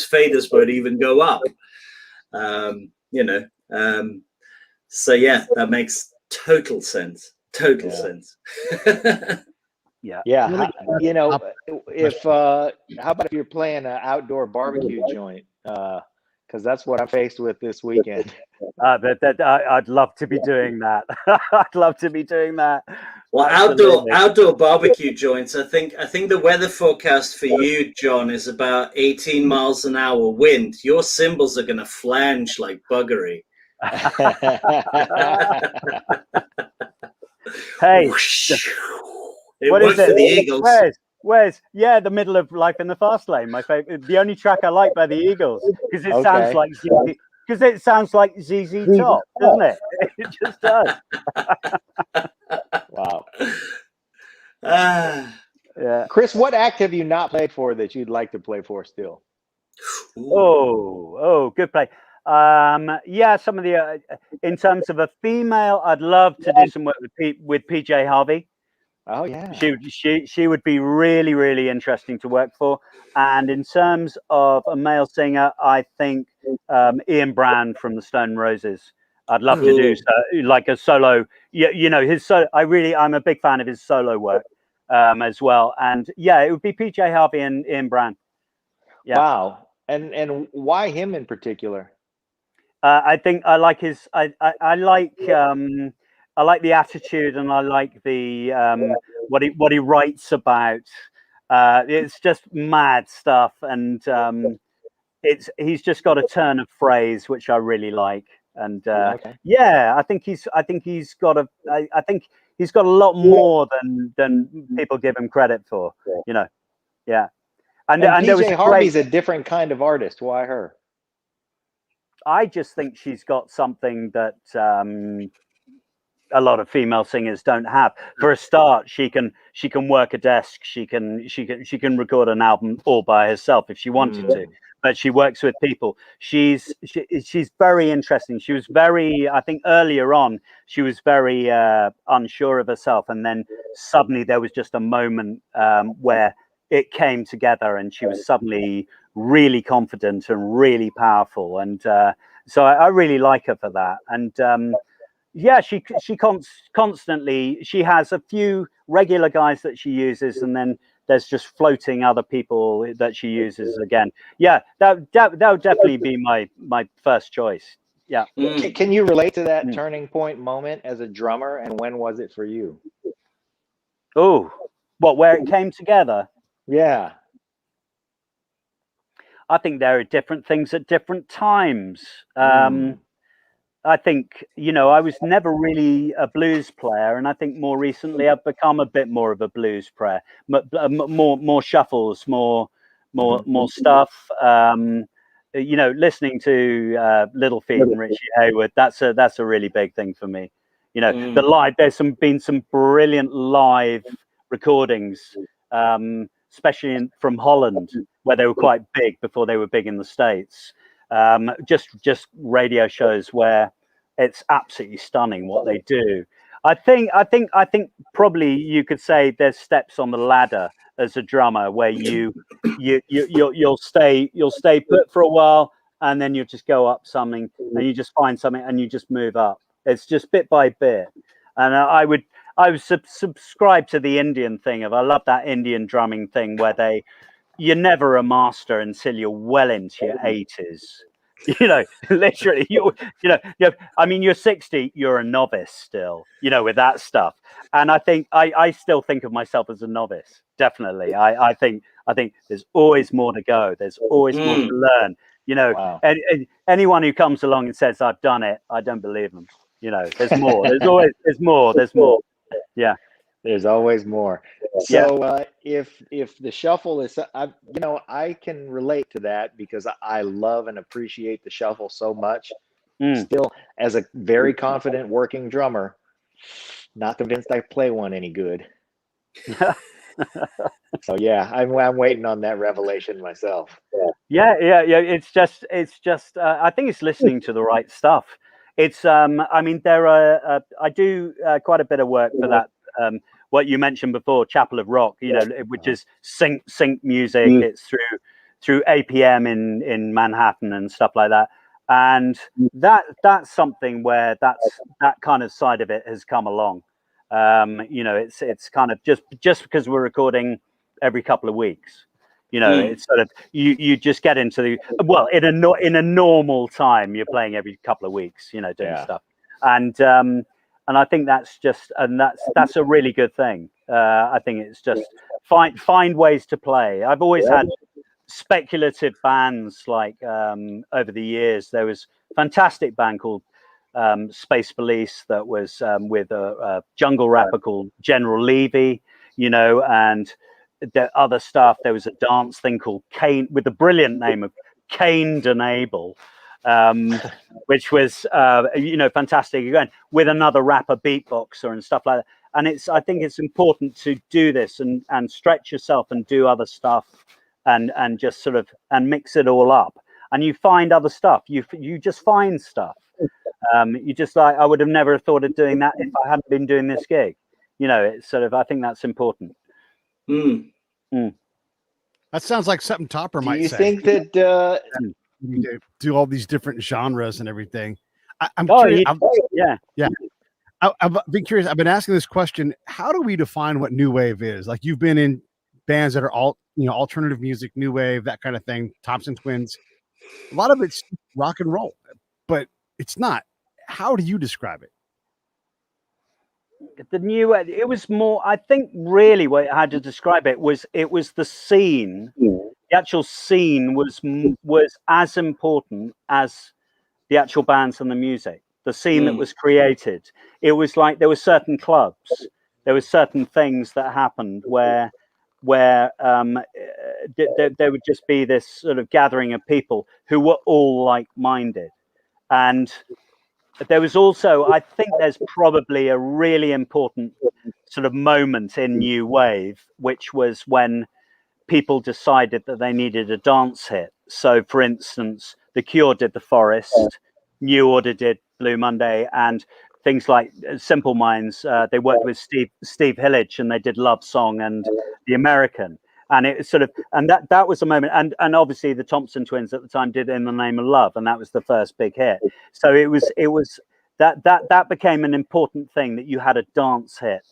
faders won't even go up. So yeah, that makes total sense. Sense. Yeah. If how about if you're playing an outdoor barbecue joint? Because that's what I'm faced with this weekend. I'd love to be doing that. I'd love to be doing that. Well, outdoor barbecue joints. I think the weather forecast for you, John, is about 18 miles an hour wind. Your cymbals are going to flange like buggery. Hey, what is it? For the Eagles. Where's the middle of Life in the Fast Lane, my favorite, the only track I like by the Eagles, because it sounds like ZZ Top, doesn't it? It just does. Wow. Yeah. Chris, what act have you not played for that you'd like to play for still? Oh, good play. Some of the in terms of a female, I'd love to do some work with PJ Harvey. Oh yeah, she would be really, really interesting to work for. And in terms of a male singer, I think Ian Brown from the Stone Roses. I'd love to do like a solo. His solo. I'm a big fan of his solo work as well. And yeah, it would be PJ Harvey and Ian Brown. Yeah. Wow. And why him in particular? I think I like his. I like the attitude, and I like the what he writes about. It's just mad stuff, and he's just got a turn of phrase which I really like. And I think he's got a lot more than people give him credit for. Yeah. And PJ Harvey's a different kind of artist. Why her? I just think she's got something that a lot of female singers don't have. For a start, she can work a desk. She can record an album all by herself if she wanted to. But she works with people. She's very interesting. She was very, I think earlier on, she was very unsure of herself, and then suddenly there was just a moment where it came together, and she was suddenly really confident and really powerful. And so I really like her for that. And Yeah, she constantly, she has a few regular guys that she uses, and then there's just floating other people that she uses again. Yeah, that would definitely be my first choice. Yeah. Can you relate to that turning point moment as a drummer, and when was it for you? Oh, what, where it came together? Yeah. I think there are different things at different times. I think, you know, I was never really a blues player, and I think more recently I've become a bit more of a blues player. More shuffles, more stuff. You know, listening to Little Feat and Richie Hayward, that's a really big thing for me. You know, the live. There's been some brilliant live recordings, especially from Holland, where they were quite big before they were big in the States. Just radio shows where it's absolutely stunning what they do. I think probably you could say there's steps on the ladder as a drummer where you'll stay put for a while, and then you just go up something, and you just find something, and you just move up. It's just bit by bit. And I would subscribe to the Indian thing of, I love that Indian drumming thing where you're never a master until you're well into your 80s. You know, literally, I mean, you're 60, you're a novice still, you know, with that stuff. And I think I still think of myself as a novice. Definitely. I think there's always more to go. There's always more to learn. You know, Wow. and anyone who comes along and says, I've done it, I don't believe them. You know, there's more. There's more. Yeah. There's always more. So if the shuffle is, I can relate to that because I love and appreciate the shuffle so much. Still, as a very confident working drummer, not convinced I play one any good. So yeah, I'm waiting on that revelation myself. Yeah. It's just. I think it's listening to the right stuff. It's. I mean, there are. I do quite a bit of work for that. What you mentioned before, Chapel of Rock, you know, which is sync music. It's through APM in Manhattan and stuff like that. And that's something where that kind of side of it has come along. You know, it's kind of just because we're recording every couple of weeks. You know, it's sort of you just get into in a normal time you're playing every couple of weeks. You know, doing stuff, and I think that's a really good thing. I think it's just find ways to play. I've always had speculative bands like over the years. There was a fantastic band called Space Police that was with a jungle rapper called General Levy, you know, and the other stuff. There was a dance thing called Kane with the brilliant name of Kane Denable. Which was fantastic again with another rapper beatboxer and stuff like that. And I think it's important to do this and stretch yourself and do other stuff and just sort of and mix it all up, and you find other stuff. You just find stuff. You just like, I would have never thought of doing that if I hadn't been doing this gig. You know, it's sort of, I think that's important. That sounds like something Topper might say. Do you think that you to do all these different genres and everything? I'm curious. I've been curious. I've been asking this question: how do we define what new wave is? Like, you've been in bands that are alternative music, new wave, that kind of thing. Thompson Twins. A lot of it's rock and roll, but it's not. How do you describe it? The new, it was more. I think really what I had to describe it was the scene. The actual scene was as important as the actual bands and the music. The scene that was created. It was like there were certain clubs, there were certain things that happened where there would just be this sort of gathering of people who were all like-minded. And there was also, I think there's probably a really important sort of moment in New Wave, which was when people decided that they needed a dance hit. So, for instance, The Cure did The Forest, New Order did Blue Monday, and things like Simple Minds. They worked with Steve Hillage, and they did Love Song and The American. And it sort of, and that was a moment. And obviously the Thompson Twins at the time did In the Name of Love, and that was the first big hit. So it was that became an important thing, that you had a dance hit.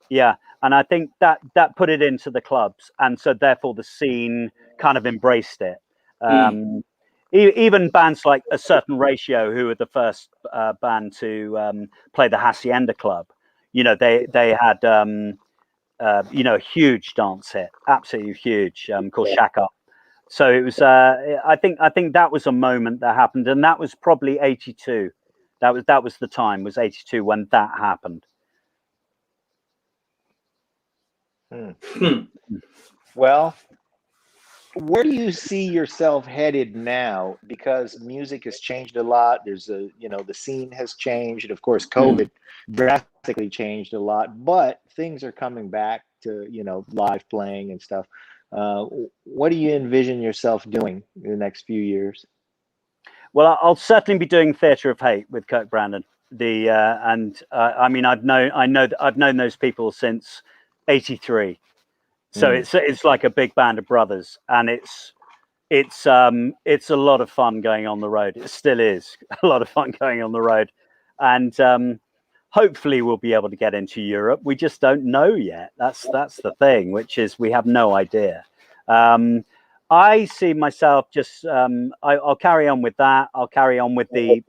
Yeah, and I think that put it into the clubs, and so therefore the scene kind of embraced it. Even bands like A Certain Ratio, who were the first band to play the Hacienda Club, you know, they had you know, a huge dance hit, absolutely huge, called Shack Up. So it was I think that was a moment that happened, and that was probably 82. That was the time, was 82 when that happened. Well, where do you see yourself headed now? Because music has changed a lot. There's the scene has changed. Of course, COVID drastically changed a lot, but things are coming back to, live playing and stuff. What do you envision yourself doing in the next few years? Well, I'll certainly be doing Theatre of Hate with Kirk Brandon. I mean, I've known those people since '83. So it's like a big band of brothers, and it's a lot of fun going on the road. It still is a lot of fun going on the road, and hopefully we'll be able to get into Europe. We just don't know yet. That's the thing, which is we have no idea. I see myself just I'll carry on with that. I'll carry on with the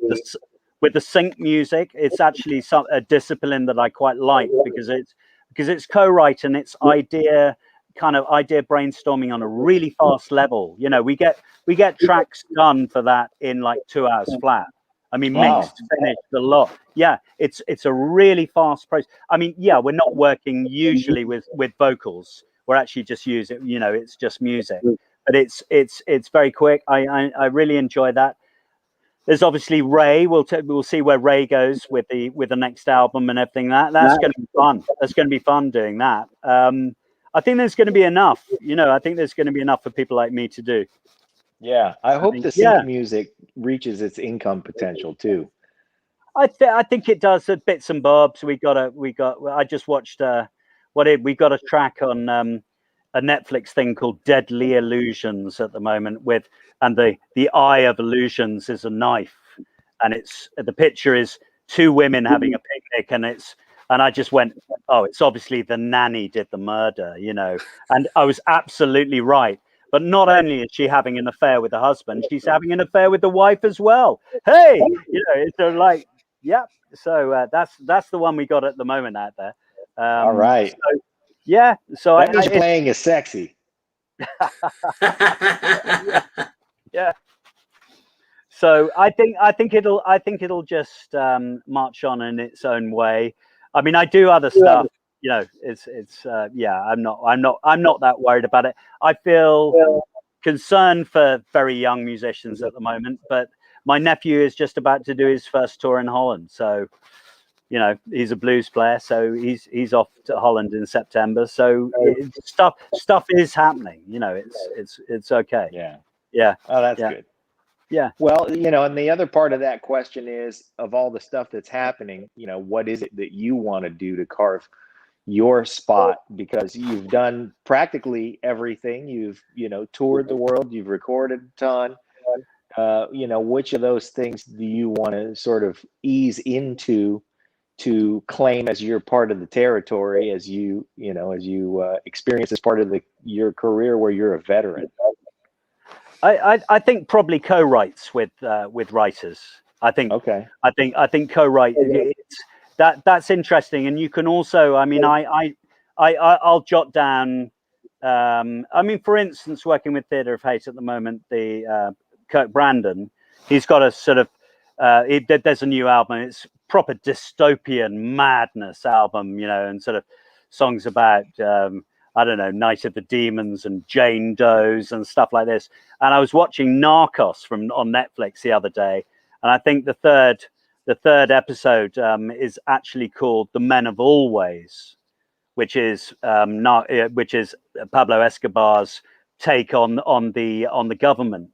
sync music. It's actually a discipline that I quite like, because it's co-write and it's idea brainstorming on a really fast level. You know, we get tracks done for that in like 2 hours flat. I mean, mixed, finished, a lot. Yeah, it's a really fast process. I mean, yeah, we're not working usually with vocals. We're actually just using, it's just music. But it's very quick. I really enjoy that. There's obviously Raie. We'll see where Raie goes with the next album and everything. That's going to be fun. That's going to be fun doing that. I think there's going to be enough. I think there's going to be enough for people like me to do. Yeah, I hope the sync music reaches its income potential too. I think it does at bits and bobs. I just watched we got a track on a Netflix thing called Deadly Illusions at the moment, and the eye of illusions is a knife, and the picture is two women having a picnic, and I just went, oh, it's obviously the nanny did the murder, and I was absolutely right. But not only is she having an affair with the husband, she's having an affair with the wife as well. Hey, it's like, yeah. So that's the one we got at the moment out there. All right. So, yeah. So playing is sexy. Yeah. So I think it'll just march on in its own way. I mean, I do other stuff. It's I'm not that worried about it. I feel concerned for very young musicians at the moment, but my nephew is just about to do his first tour in Holland. So, he's a blues player, so he's off to Holland in September. So stuff is happening. It's okay. Yeah. Oh, that's good. Yeah. Well, and the other part of that question is, of all the stuff that's happening, what is it that you want to do to carve your spot? Because you've done practically everything. You've, toured the world, you've recorded a ton. Which of those things do you want to sort of ease into to claim as your part of the territory, as you experience as part of your career where you're a veteran? I think probably co-writes with writers. I think co-write, that's interesting. And you can also, I mean, I'll jot down. I mean, for instance, working with Theatre of Hate at the moment, the Kirk Brandon, he's got a sort of there's a new album. It's proper dystopian madness album, and sort of songs about I don't know, Night of the Demons and Jane Does and stuff like this. And I was watching Narcos on Netflix the other day, and I think the third episode is actually called The Men of Always, which is Pablo Escobar's take on the government,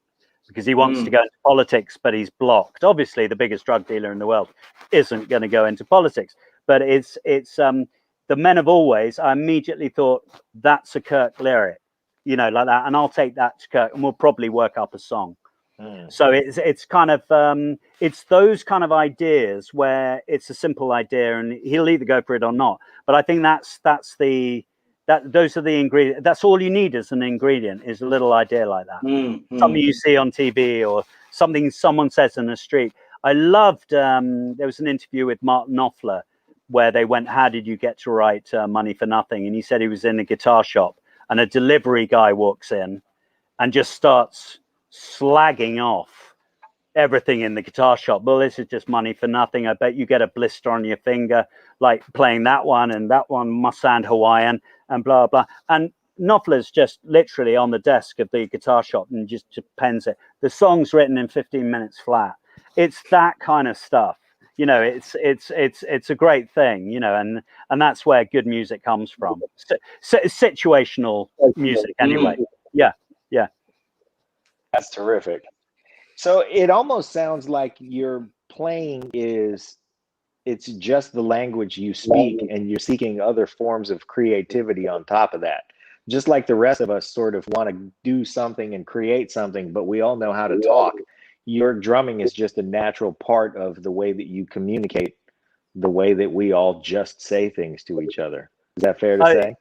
because he wants to go into politics, but he's blocked. Obviously, the biggest drug dealer in the world isn't going to go into politics, but it's The Men of Always. I immediately thought, that's a Kirk lyric, like that, and I'll take that to Kirk, and we'll probably work up a song. So it's kind of it's those kind of ideas where it's a simple idea and he'll either go for it or not. But I think those are the ingredients. That's all you need as an ingredient, is a little idea like that. Something you see on TV or something someone says in the street. I loved, there was an interview with Martin Knopfler where they went, how did you get to write Money for Nothing? And he said he was in a guitar shop and a delivery guy walks in and just starts slagging off everything in the guitar shop. Well, this is just money for nothing. I bet you get a blister on your finger, like playing that one, and that one must sound Hawaiian, and blah, blah. And Knopfler's just literally on the desk of the guitar shop and just pens it. The song's written in 15 minutes flat. It's that kind of stuff. You know, it's a great thing, you know, and that's where good music comes from. Situational music, anyway. Yeah. That's terrific. So it almost sounds like your playing it's just the language you speak, and you're seeking other forms of creativity on top of that. Just like the rest of us sort of want to do something and create something, but we all know how to talk. Your drumming is just a natural part of the way that you communicate, the way that we all just say things to each other. Is that fair to say?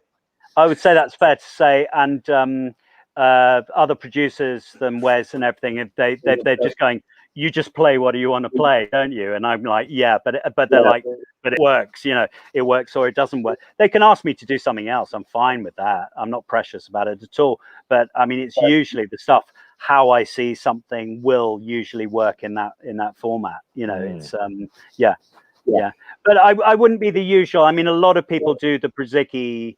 I would say that's fair to say. And other producers than Wes and everything, they're just going, you just play what you want to play, don't you? And I'm like, yeah, but they're like, but it works, you know, it works or it doesn't work. They can ask me to do something else. I'm fine with that. I'm not precious about it at all. But I mean, it's usually the stuff, how I see something will usually work in that format. You know, it's yeah. But I wouldn't be the usual. I mean, a lot of people do the Brzezicki,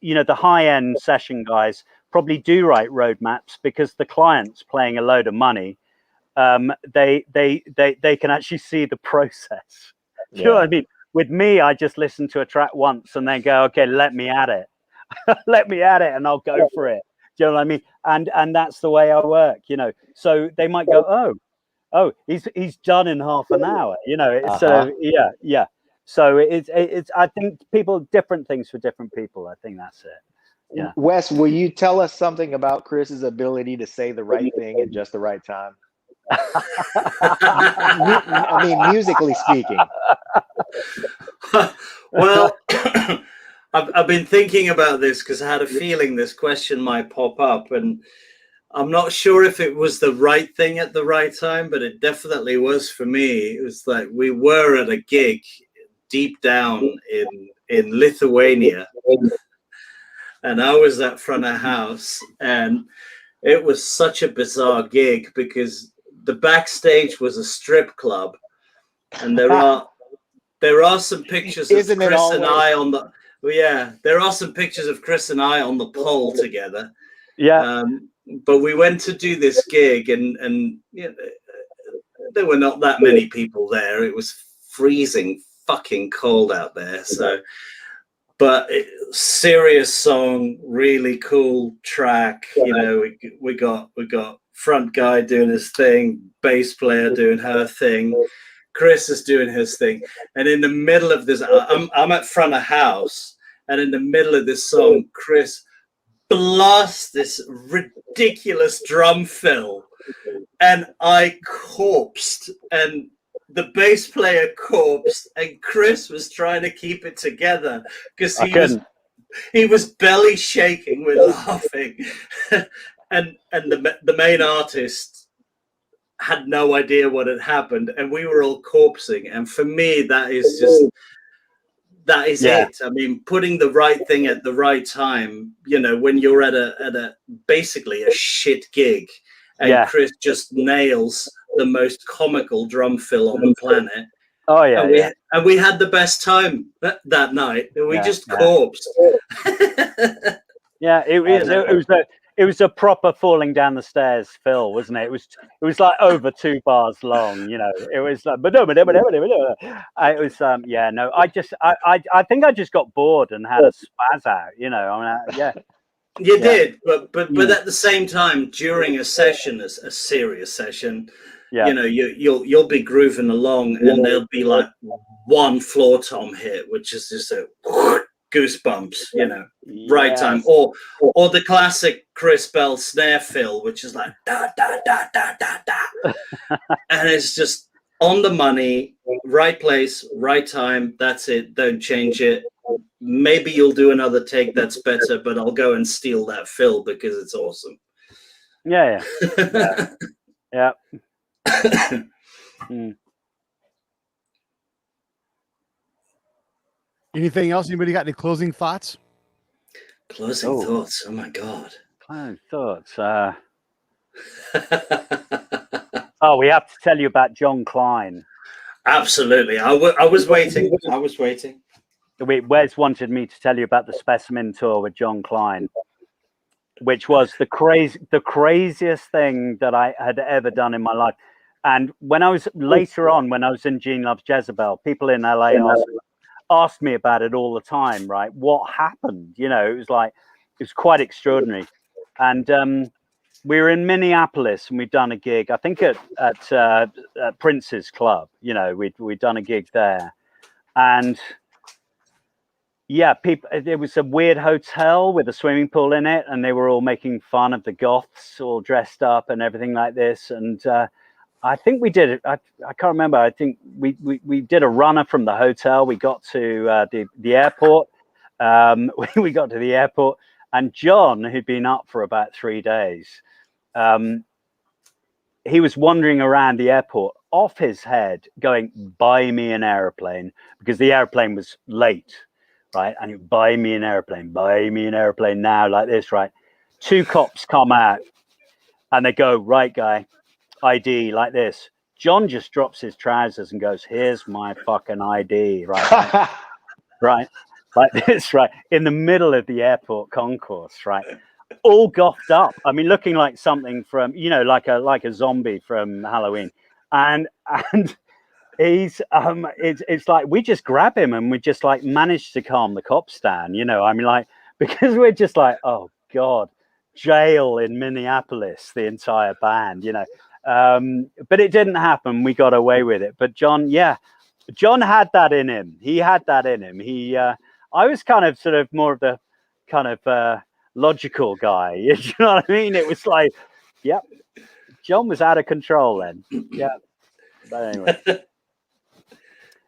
you know, the high-end session guys probably do write roadmaps because the client's playing a load of money. They can actually see the process. Do you know what I mean? With me, I just listen to a track once and then go, okay, let me at it. Let me at it and I'll go for it. Do you know what I mean? And that's the way I work, you know. So they might go, oh, he's done in half an hour, you know. So yeah. So it's I think different things for different people. I think that's it. Yeah. Wes, will you tell us something about Chris's ability to say the right thing at just the right time? I mean, musically speaking. Well, I've been thinking about this because I had a feeling this question might pop up, and I'm not sure if it was the right thing at the right time, but it definitely was for me. It was like we were at a gig deep down in Lithuania, and I was at front of house, and it was such a bizarre gig because the backstage was a strip club, and there are some pictures of Chris and I on the there are some pictures of Chris and I on the pole together. Yeah. But we went to do this gig, and you know, there were not that many people there. It was freezing fucking cold out there. So, but serious song, really cool track. You know, we got front guy doing his thing, bass player doing her thing, Chris is doing his thing, and in the middle of this, I'm at front of house, and in the middle of this song, Chris blasts this ridiculous drum fill, and I corpsed, and the bass player corpsed, and Chris was trying to keep it together because he was belly shaking with laughing, and the main artist had no idea what had happened, and we were all corpsing. And for me, that is it. I mean, putting the right thing at the right time, you know, when you're at a basically a shit gig, and Chris just nails the most comical drum fill on the planet. Oh yeah, and we had the best time that night. We just corpsed. Yeah, it was a proper falling down the stairs fill, wasn't it? It was like over 2 bars long, you know. It was like, it was no. I think I just got bored and had a spaz out, you know. I mean, you did, but at the same time, during a session, a serious session, you know, you'll be grooving along, and there'll be like one floor tom hit, which is just a goosebumps, right time, or the classic Chris Bell snare fill, which is like da da da da da da, and it's just on the money, right place, right time. That's it. Don't change it. Maybe you'll do another take that's better, but I'll go and steal that fill because it's awesome. Yeah. Anything else? Anybody got any closing thoughts? Closing thoughts. Oh my God. Closing thoughts. We have to tell you about John Klein. Absolutely. I was waiting. Wes wanted me to tell you about the Specimen Tour with John Klein, which was the craziest thing that I had ever done in my life. And when I was later on, when I was in Gene Loves Jezebel, people in LA asked me about it all the time, right? What happened? It was quite extraordinary. And we were in Minneapolis and we'd done a gig, I think at Prince's Club. We'd done a gig there. And yeah, it was a weird hotel with a swimming pool in it, and they were all making fun of the goths all dressed up and everything like this. And I think we did it. I can't remember. I think we did a runner from the hotel. We got to the airport. We got to the airport, and John, who'd been up for about 3 days, he was wandering around the airport off his head going, buy me an airplane, because the airplane was late, right? And you buy me an airplane now, like this, right? 2 cops come out and they go, right, guy, ID, like this. John just drops his trousers and goes, here's my fucking ID, right? Right, like this, right, in the middle of the airport concourse, right? All gothed up. I mean, looking like something from, like a zombie from Halloween. And he's it's like we just grab him and we just like managed to calm the cops down, I mean, like, because we're just like, oh God, jail in Minneapolis, the entire band, but it didn't happen. We got away with it. But John had that in him. He had that in him. I was kind of sort of more of the kind of logical guy. You know what I mean? It was like, yep, John was out of control then. Yeah. But anyway,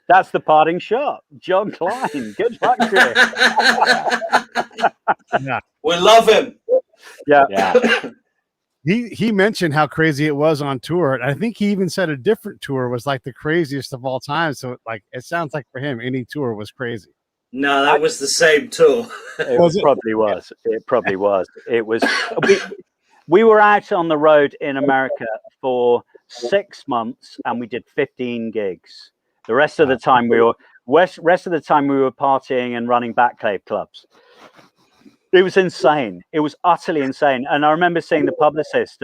that's the parting shot. John Klein. Good luck to you. Yeah. We love him. Yeah. He mentioned how crazy it was on tour. And I think he even said a different tour was like the craziest of all time. So it sounds like for him, any tour was crazy. No, that was the same tour. It probably was. It probably was. It was. We were out on the road in America for 6 months, and we did 15 gigs. The rest of the time we were partying and running Batcave clubs. It was insane. It was utterly insane. And I remember seeing the publicist,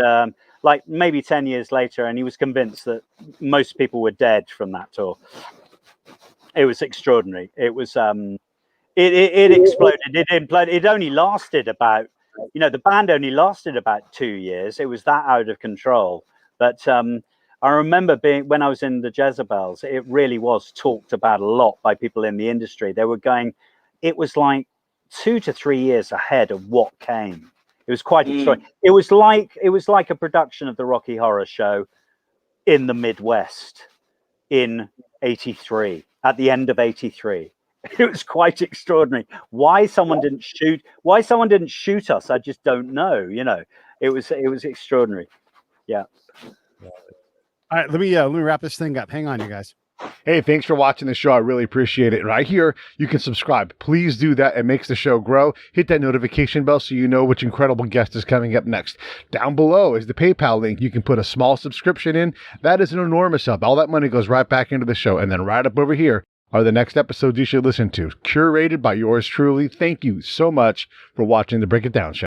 like maybe 10 years later, and he was convinced that most people were dead from that tour. It was extraordinary. It was it exploded. It imploded. It only lasted about, the band only lasted about 2 years. It was that out of control. But I remember when I was in the Jezebels, it really was talked about a lot by people in the industry. They were going, it was like 2 to 3 years ahead of what came. It was quite extraordinary. It was like a production of the Rocky Horror Show in the Midwest in '83, at the end of '83. It was quite extraordinary. Why someone didn't shoot us, I just don't know. It was extraordinary. Yeah. All right, let me wrap this thing up. Hang on, you guys. Hey, thanks for watching the show. I really appreciate it. Right here, you can subscribe. Please do that. It makes the show grow. Hit that notification bell so you know which incredible guest is coming up next. Down below is the PayPal link. You can put a small subscription in. That is an enormous help. All that money goes right back into the show. And then right up over here are the next episodes you should listen to, curated by yours truly. Thank you so much for watching the Break It Down Show.